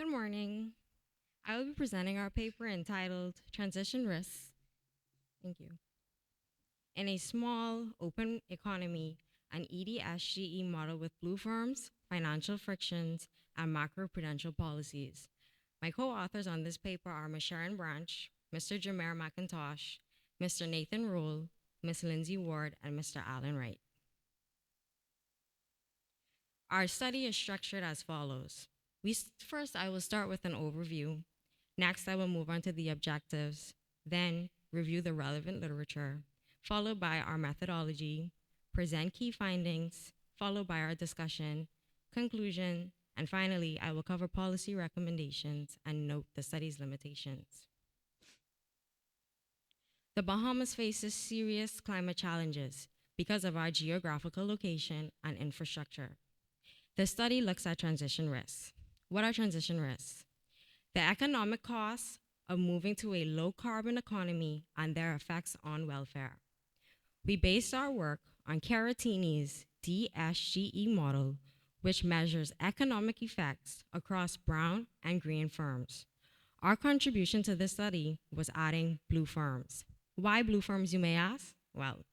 Good morning. I will be presenting our paper entitled Transition Risks. Thank you. In a small, open economy, an EDSGE model with blue firms, financial frictions, and macroprudential policies. My co authors on this paper are Ms. Sharon Branch, Mr. Jameer McIntosh, Mr. Nathan Rolle, Ms. Lindsay Ward, and Mr. Alan Wright. Our study is structured as follows. First, I will start with an overview. Next, I will move on to the objectives, then review the relevant literature, followed by our methodology, present key findings, followed by our discussion, conclusion, and finally, I will cover policy recommendations and note the study's limitations. The Bahamas faces serious climate challenges because of our geographical location and infrastructure. The study looks at transition risks. What are transition risks? The economic costs of moving to a low carbon economy and their effects on welfare. We based our work on Caratini's DSGE model, which measures economic effects across brown and green firms. Our contribution to this study was adding blue firms. Why blue firms, you may ask? Well,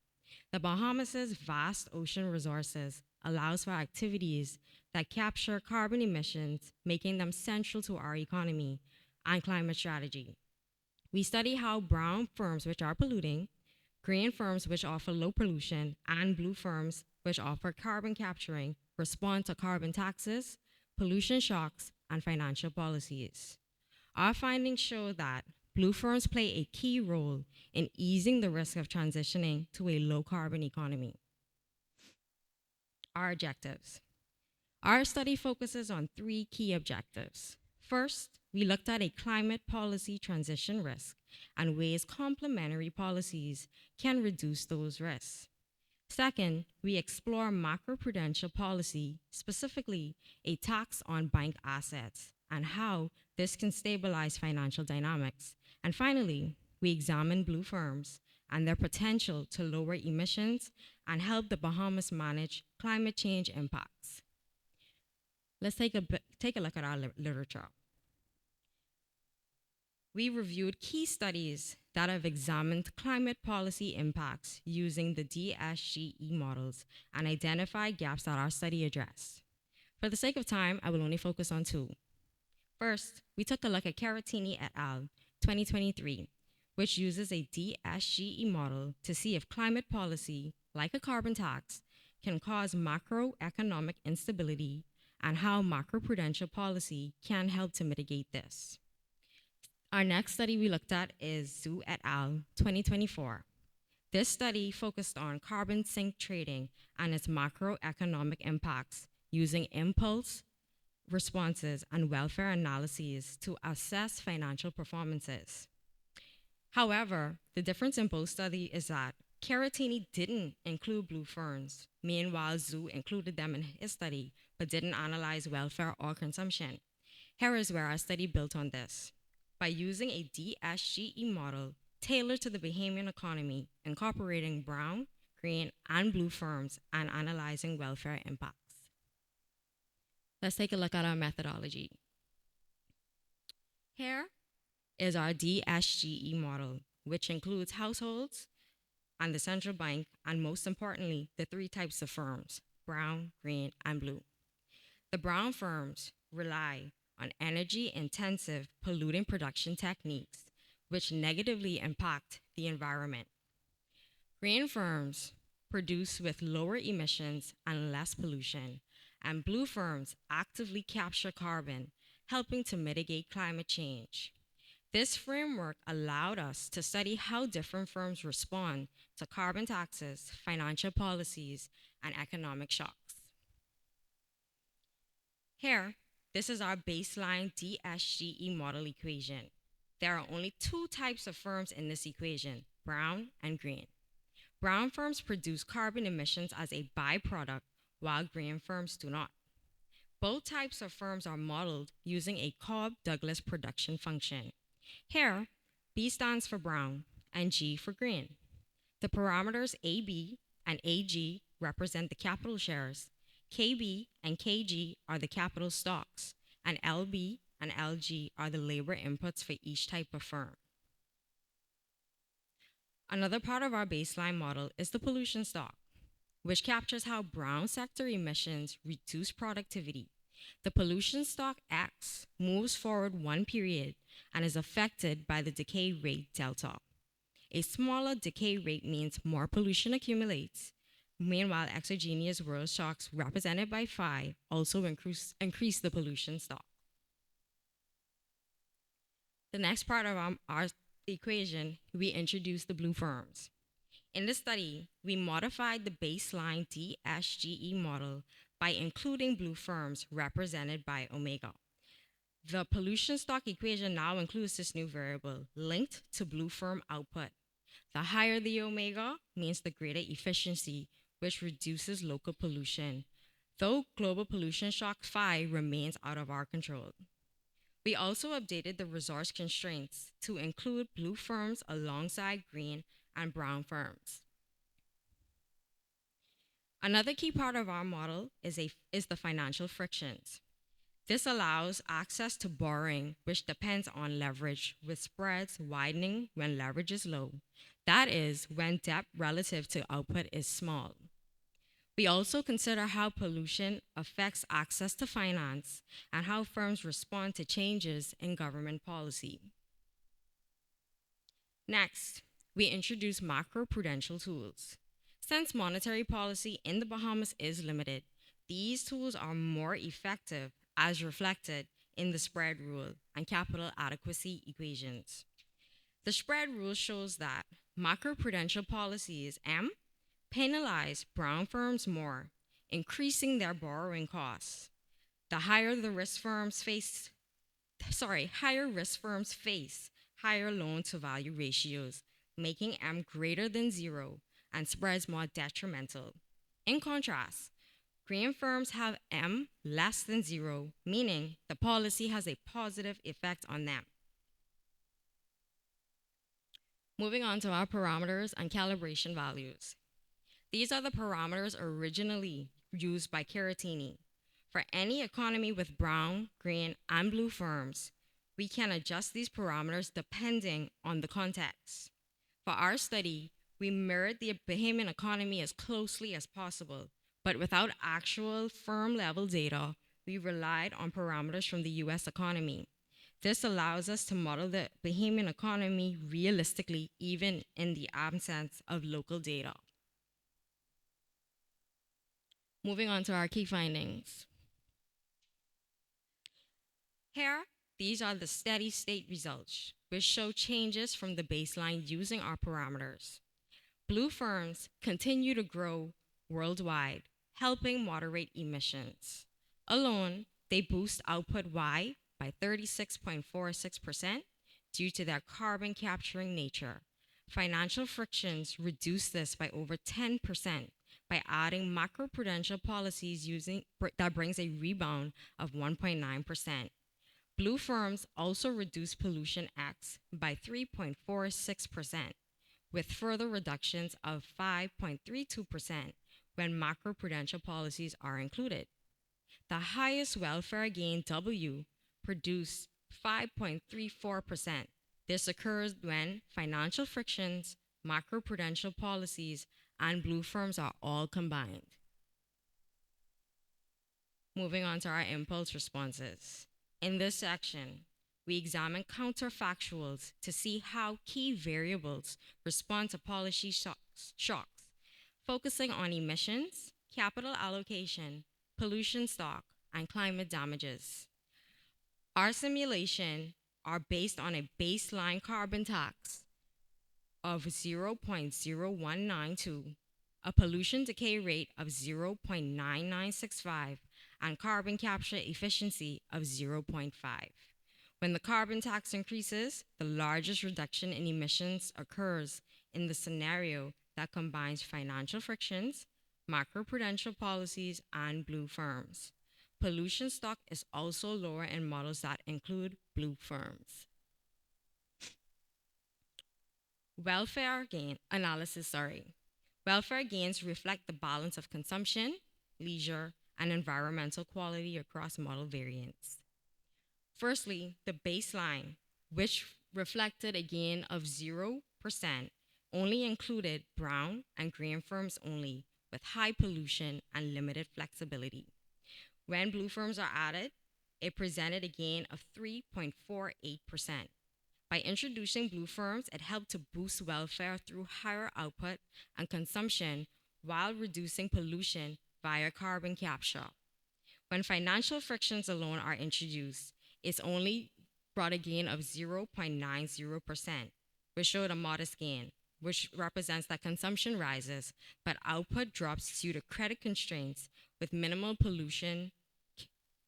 the Bahamas' vast ocean resources allows for activities that capture carbon emissions, making them central to our economy and climate strategy. We study how brown firms, which are polluting, green firms, which offer low pollution, and blue firms, which offer carbon capturing, respond to carbon taxes, pollution shocks, and financial policies. Our findings show that blue firms play a key role in easing the risk of transitioning to a low carbon economy. Our objectives. Our study focuses on three key objectives. First, we looked at a climate policy transition risk and ways complementary policies can reduce those risks. Second, we explore macroprudential policy, specifically a tax on bank assets, and how this can stabilize financial dynamics. And finally, we examine blue firms and their potential to lower emissions and help the Bahamas manage climate change impacts. Let's take a look at our literature. We reviewed key studies that have examined climate policy impacts using the DSGE models and identified gaps that our study addressed. For the sake of time, I will only focus on two. First, we took a look at Caratini et al. 2023, which uses a DSGE model to see if climate policy, like a carbon tax, can cause macroeconomic instability and how macroprudential policy can help to mitigate this. Our next study we looked at is Zhu et al. 2024. This study focused on carbon sink trading and its macroeconomic impacts using impulse responses and welfare analyses to assess financial performances. However, the difference in both studies is that Caratini didn't include blue ferns. Meanwhile, Zhu included them in his study, but didn't analyze welfare or consumption. Here is where our study built on this. By using a DSGE model tailored to the Bahamian economy, incorporating brown, green, and blue firms, and analyzing welfare impacts. Let's take a look at our methodology. Here is our DSGE model, which includes households and the central bank, and most importantly, the three types of firms, brown, green, and blue. The brown firms rely on energy-intensive polluting production techniques, which negatively impact the environment. Green firms produce with lower emissions and less pollution, and blue firms actively capture carbon, helping to mitigate climate change. This framework allowed us to study how different firms respond to carbon taxes, financial policies, and economic shocks. Here, this is our baseline DSGE model equation. There are only two types of firms in this equation, brown and green. Brown firms produce carbon emissions as a byproduct, while green firms do not. Both types of firms are modeled using a Cobb-Douglas production function. Here, B stands for brown and G for green. The parameters AB and AG represent the capital shares. KB and KG are the capital stocks, and LB and LG are the labor inputs for each type of firm. Another part of our baseline model is the pollution stock, which captures how brown sector emissions reduce productivity. The pollution stock X moves forward one period and is affected by the decay rate delta. A smaller decay rate means more pollution accumulates. Meanwhile, exogenous world shocks represented by phi also increase the pollution stock. The next part of our equation, we introduce the blue firms. In this study, we modified the baseline DSGE model by including blue firms represented by omega. The pollution stock equation now includes this new variable linked to blue firm output. The higher the omega means the greater efficiency, which reduces local pollution, though global pollution shock phi remains out of our control. We also updated the resource constraints to include blue firms alongside green and brown firms. Another key part of our model is the financial frictions. This allows access to borrowing, which depends on leverage, with spreads widening when leverage is low. That is, when debt relative to output is small. We also consider how pollution affects access to finance and how firms respond to changes in government policy. Next, we introduce macroprudential tools. Since monetary policy in the Bahamas is limited, these tools are more effective as reflected in the spread rule and capital adequacy equations. The spread rule shows that macroprudential policies M penalize brown firms more, increasing their borrowing costs. The higher the risk firms face, higher risk firms face higher loan to value ratios, making M greater than 0 and spreads more detrimental. In contrast, green firms have M less than 0, meaning the policy has a positive effect on them. Moving on to our parameters and calibration values. These are the parameters originally used by Caratini. For any economy with brown, green, and blue firms, we can adjust these parameters depending on the context. For our study, we mirrored the Bahamian economy as closely as possible, but without actual firm-level data, we relied on parameters from the US economy. This allows us to model the Bahamian economy realistically, even in the absence of local data. Moving on to our key findings. Here, these are the steady state results, which show changes from the baseline using our parameters. Blue firms continue to grow worldwide, helping moderate emissions. Alone, they boost output Y by 36.46% due to their carbon capturing nature. Financial frictions reduce this by over 10% by adding macroprudential policies that brings a rebound of 1.9%. Blue firms also reduce pollution X by 3.46%, with further reductions of 5.32% when macroprudential policies are included. The highest welfare gain W produced 5.34%. This occurs when financial frictions, macroprudential policies, and blue firms are all combined. Moving on to our impulse responses. In this section, we examine counterfactuals to see how key variables respond to policy shocks, focusing on emissions, capital allocation, pollution stock, and climate damages. Our simulation are based on a baseline carbon tax of 0.0192, a pollution decay rate of 0.9965, and carbon capture efficiency of 0.5. When the carbon tax increases, the largest reduction in emissions occurs in the scenario that combines financial frictions, macroprudential policies, and blue firms. Pollution stock is also lower in models that include blue firms. Welfare gains reflect the balance of consumption, leisure, and environmental quality across model variants. Firstly, the baseline, which reflected a gain of 0%, only included brown and green firms only, with high pollution and limited flexibility. When blue firms are added, it presented a gain of 3.48%. By introducing blue firms, it helped to boost welfare through higher output and consumption while reducing pollution via carbon capture. When financial frictions alone are introduced, it's only brought a gain of 0.90%, which showed a modest gain, which represents that consumption rises, but output drops due to credit constraints with minimal pollution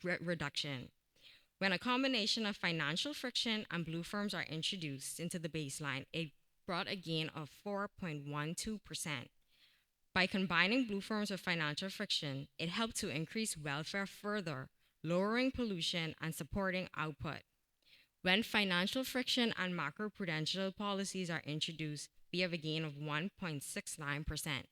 reduction. When a combination of financial friction and blue firms are introduced into the baseline, it brought a gain of 4.12%. By combining blue firms with financial friction, it helped to increase welfare further, lowering pollution and supporting output. When financial friction and macroprudential policies are introduced, we have a gain of 1.69%.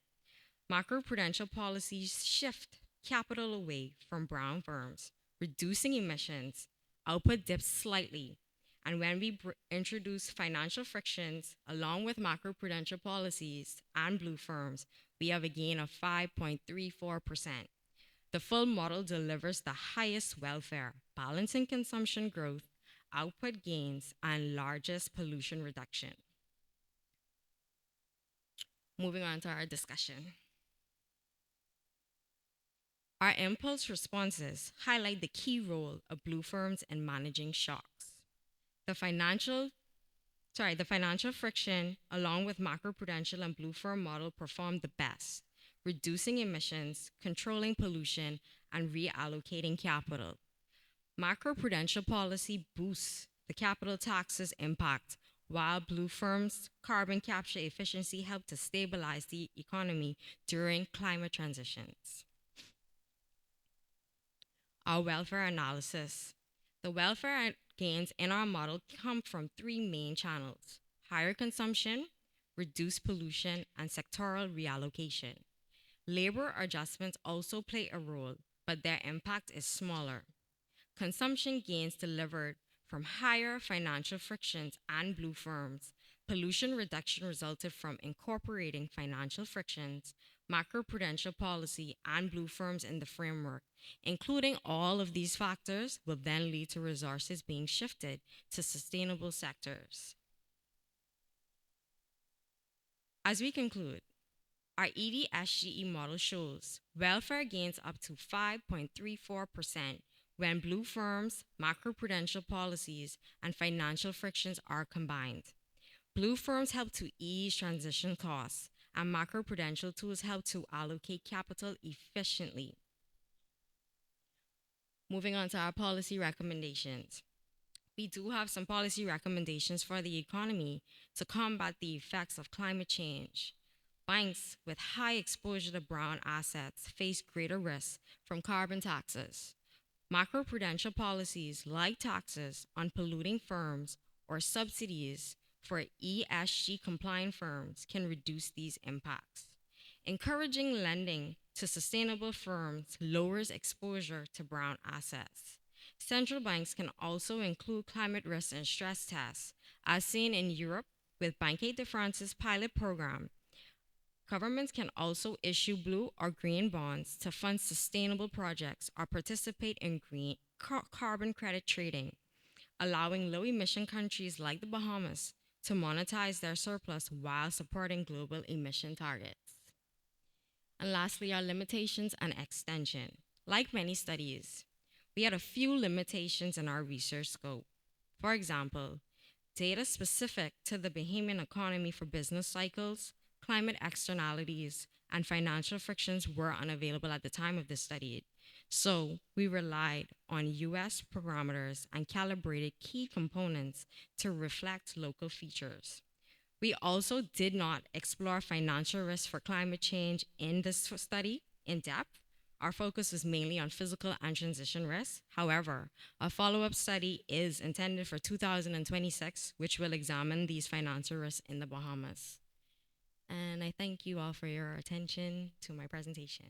Macroprudential policies shift capital away from brown firms, reducing emissions. Output dips slightly. And when we introduce financial frictions along with macroprudential policies and blue firms, we have a gain of 5.34%. The full model delivers the highest welfare, balancing consumption growth, output gains, and largest pollution reduction. Moving on to our discussion. Our impulse responses highlight the key role of blue firms in managing shocks. The financial friction, along with macroprudential and blue firm model, performed the best, reducing emissions, controlling pollution, and reallocating capital. Macroprudential policy boosts the capital taxes impact, while blue firms' carbon capture efficiency help to stabilize the economy during climate transitions. Our welfare analysis. The welfare gains in our model come from three main channels: higher consumption, reduced pollution, and sectoral reallocation. Labor adjustments also play a role, but their impact is smaller. Consumption gains delivered from higher financial frictions and blue firms. Pollution reduction resulted from incorporating financial frictions, macroprudential policy, and blue firms in the framework. Including all of these factors will then lead to resources being shifted to sustainable sectors. As we conclude, our EDSGE model shows welfare gains up to 5.34% when blue firms, macroprudential policies, and financial frictions are combined. Blue firms help to ease transition costs, and macroprudential tools help to allocate capital efficiently. Moving on to our policy recommendations. We do have some policy recommendations for the economy to combat the effects of climate change. Banks with high exposure to brown assets face greater risks from carbon taxes. Macroprudential policies like taxes on polluting firms or subsidies for ESG compliant firms can reduce these impacts. Encouraging lending to sustainable firms lowers exposure to brown assets. Central banks can also include climate risk in stress tests, as seen in Europe with Banque de France's pilot program. Governments can also issue blue or green bonds to fund sustainable projects or participate in green carbon credit trading, allowing low-emission countries like the Bahamas to monetize their surplus while supporting global emission targets. And lastly, our limitations and extension. Like many studies, we had a few limitations in our research scope. For example, data specific to the Bahamian economy for business cycles, climate externalities, and financial frictions were unavailable at the time of this study. So we relied on US parameters and calibrated key components to reflect local features. We also did not explore financial risks for climate change in this study in depth. Our focus was mainly on physical and transition risks. However, a follow-up study is intended for 2026, which will examine these financial risks in the Bahamas. And I thank you all for your attention to my presentation.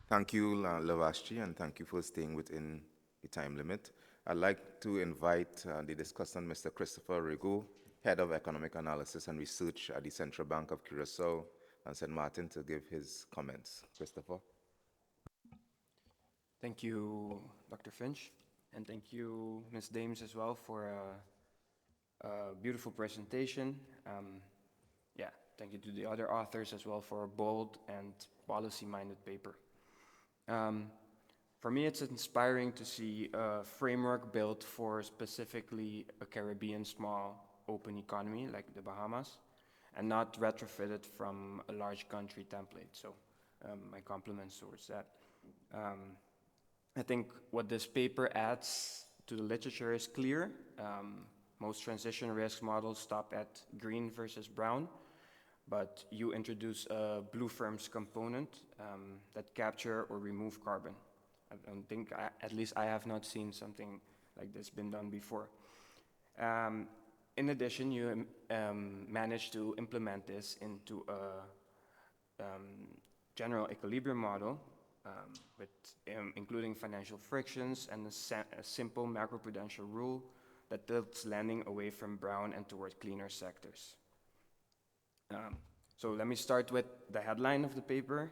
Thank you, Lavashji, and thank you for staying within the time limit. I'd like to invite the discussant, Mr. Christopher Rigo, Head of Economic Analysis and Research at the Central Bank of Curacao and St. Martin, to give his comments. Christopher? Thank you, Dr. Finch, and thank you, Ms. Dames, as well, for a beautiful presentation. Yeah, thank you to the other authors as well for a bold and policy-minded paper. For me, it's inspiring to see a framework built for specifically a Caribbean small open economy like the Bahamas, and not retrofitted from a large country template. So my compliments towards that. I think what this paper adds to the literature is clear. Most transition risk models stop at green versus brown, but you introduce a blue firms component that capture or remove carbon. I don't think, at least I have not seen something like this been done before. In addition, you managed to implement this into a general equilibrium model with including financial frictions and a simple macroprudential rule that tilts lending away from brown and toward cleaner sectors. So let me start with the headline of the paper.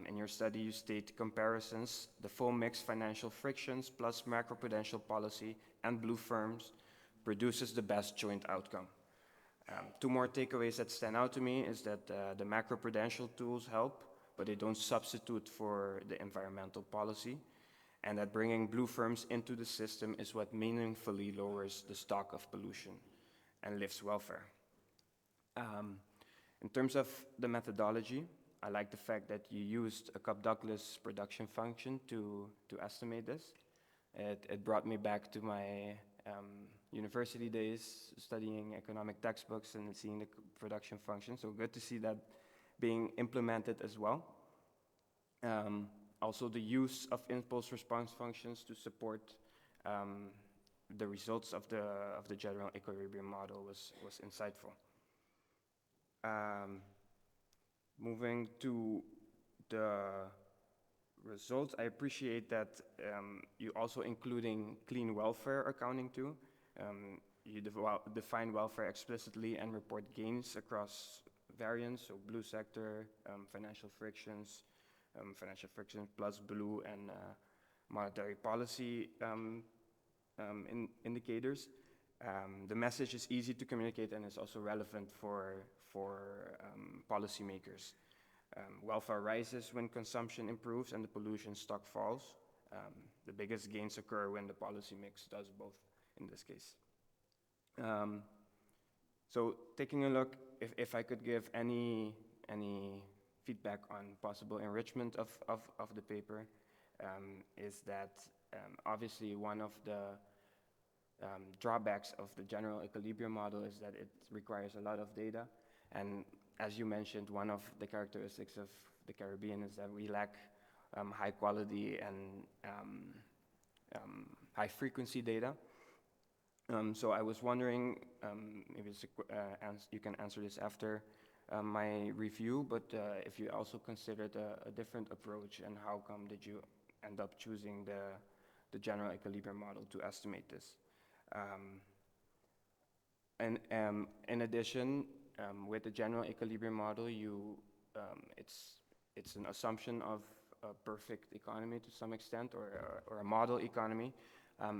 In your study, you state comparisons, the full mix financial frictions plus macroprudential policy and blue firms produces the best joint outcome. Two more takeaways that stand out to me is that the macroprudential tools help, but they don't substitute for the environmental policy, and that bringing blue firms into the system is what meaningfully lowers the stock of pollution and lifts welfare. In terms of the methodology, I like the fact that you used a Cobb-Douglas production function to estimate this. It brought me back to my university days, studying economic textbooks and seeing the production function. So good to see that being implemented as well. Also, the use of impulse response functions to support the results of the general equilibrium model was insightful. Moving to the results, I appreciate that you also including clean welfare accounting too. You define welfare explicitly and report gains across variance, so blue sector, financial frictions plus blue and monetary policy indicators. The message is easy to communicate and is also relevant for policymakers. Welfare rises when consumption improves and the pollution stock falls. The biggest gains occur when the policy mix does both in this case. So taking a look, if I could give any feedback on possible enrichment of the paper, is that obviously one of the drawbacks of the general equilibrium model is that it requires a lot of data. And as you mentioned, one of the characteristics of the Caribbean is that we lack high quality and high frequency data. So I was wondering, maybe you can answer this after my review, but if you also considered a different approach, and how come did you end up choosing the general equilibrium model to estimate this? And in addition, with the general equilibrium model, it's an assumption of a perfect economy to some extent, or a model economy.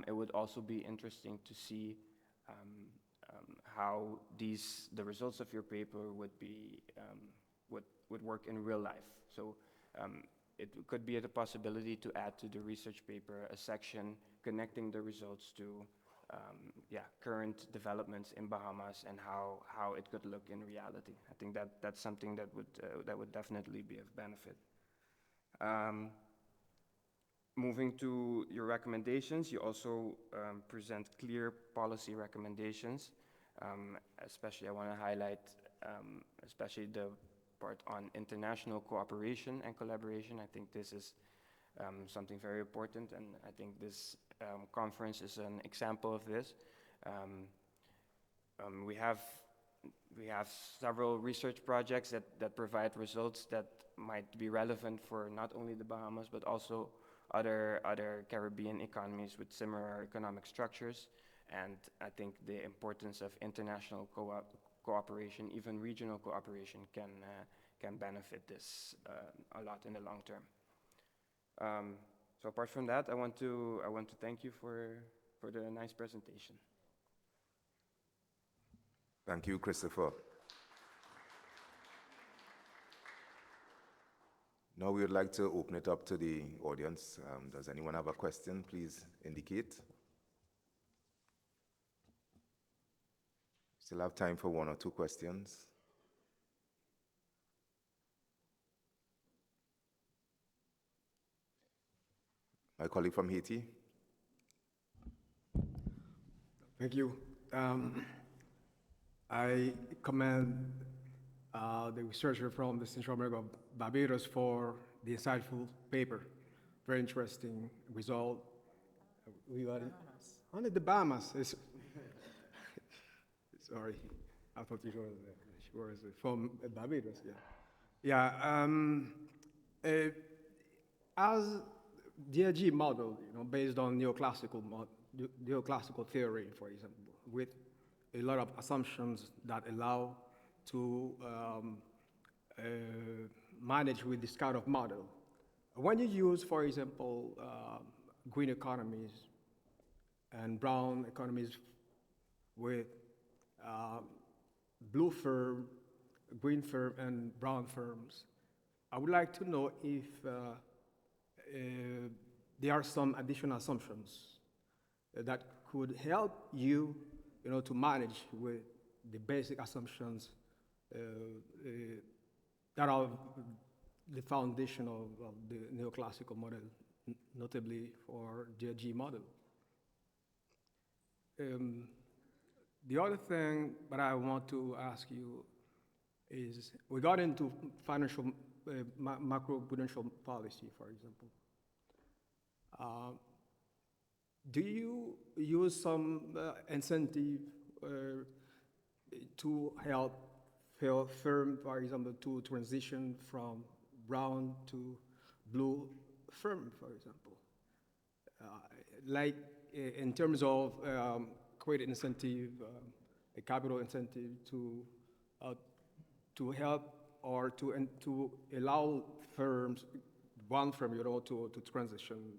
It would also be interesting to see how the results of your paper would work in real life. So it could be a possibility to add to the research paper a section connecting the results to current developments in Bahamas and how it could look in reality. I think that's something that would definitely be of benefit. Moving to your recommendations, you also present clear policy recommendations. Especially I want to highlight especially the part on international cooperation and collaboration. I think this is something very important, and I think this conference is an example of this. We have we have several research projects that provide results that might be relevant for not only the Bahamas, but also other Caribbean economies with similar economic structures. And I think the importance of international cooperation, even regional cooperation, can benefit this a lot in the long term. So apart from that, I want to thank you for the nice presentation. Thank you, Christopher. Now we would like to open it up to the audience. Does anyone have a question? Please indicate. Still have time for one or two questions. My colleague from Haiti. Thank you. I commend the researcher from the Central America of Barbados for the insightful paper. Very interesting result. We got it. Only the Bahamas. Sorry, I thought she was from Barbados. Yeah. Yeah. As DSGE model, based on neoclassical theory, for example, with a lot of assumptions that allow to manage with this kind of model. When you use, for example, green economies and brown economies with blue firm, green firm, and brown firms, I would like to know if there are some additional assumptions that could help you, to manage with the basic assumptions that are the foundation of the neoclassical model, notably for the DSGE model. The other thing that I want to ask you is regarding to financial macroprudential policy, for example. Do you use some incentive to help firm, for example, to transition from brown to blue firm, for example? Like in terms of credit incentive, a capital incentive to help or to allow firms, one firm, to transition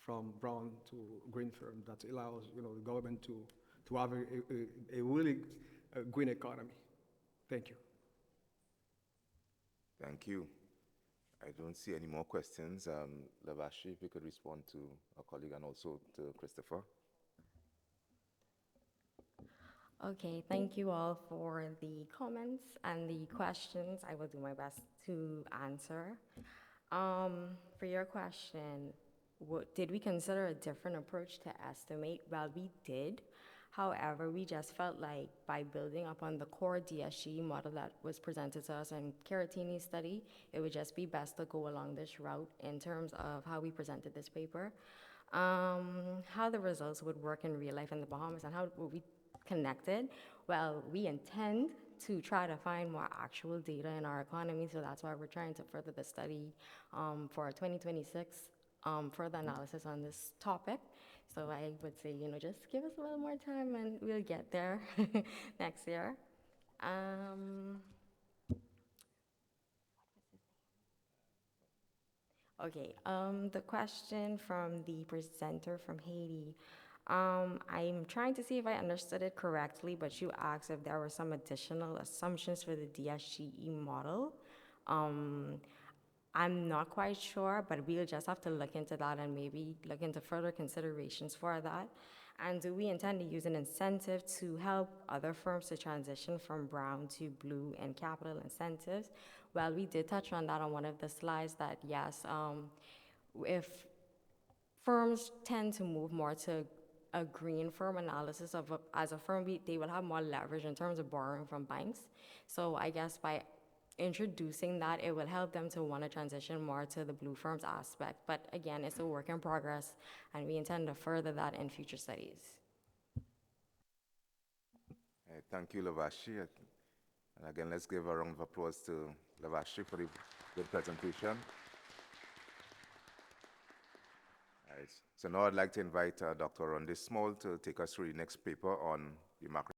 from brown to green firm. That allows, the government to have a really green economy. Thank you. Thank you. I don't see any more questions. Lavashi, if you could respond to our colleague and also to Christopher. Okay, thank you all for the comments and the questions. I will do my best to answer. For your question, did we consider a different approach to estimate? Well, we did. However, we just felt like by building upon the core DSGE model that was presented to us in Caratini's study, it would just be best to go along this route in terms of how we presented this paper, how the results would work in real life in the Bahamas, and how would we connected. Well, we intend to try to find more actual data in our economy, so that's why we're trying to further the study for 2026, further analysis on this topic. So I would say, just give us a little more time and we'll get there next year. Okay, the question from the presenter from Haiti. I'm trying to see if I understood it correctly, but you asked if there were some additional assumptions for the DSGE model. I'm not quite sure, but we'll just have to look into that and maybe look into further considerations for that. And do we intend to use an incentive to help other firms to transition from brown to blue and capital incentives? Well, we did touch on that on one of the slides that yes, if firms tend to move more to a green firm analysis of as a firm, they will have more leverage in terms of borrowing from banks. So I guess by introducing that, it will help them to want to transition more to the blue firms aspect. But again, it's a work in progress, and we intend to further that in future studies. Thank you, Lavashi. And again, let's give a round of applause to Lavashri for the good presentation. All right. So now I'd like to invite Dr. Rolle Small to take us through the next paper on the macro.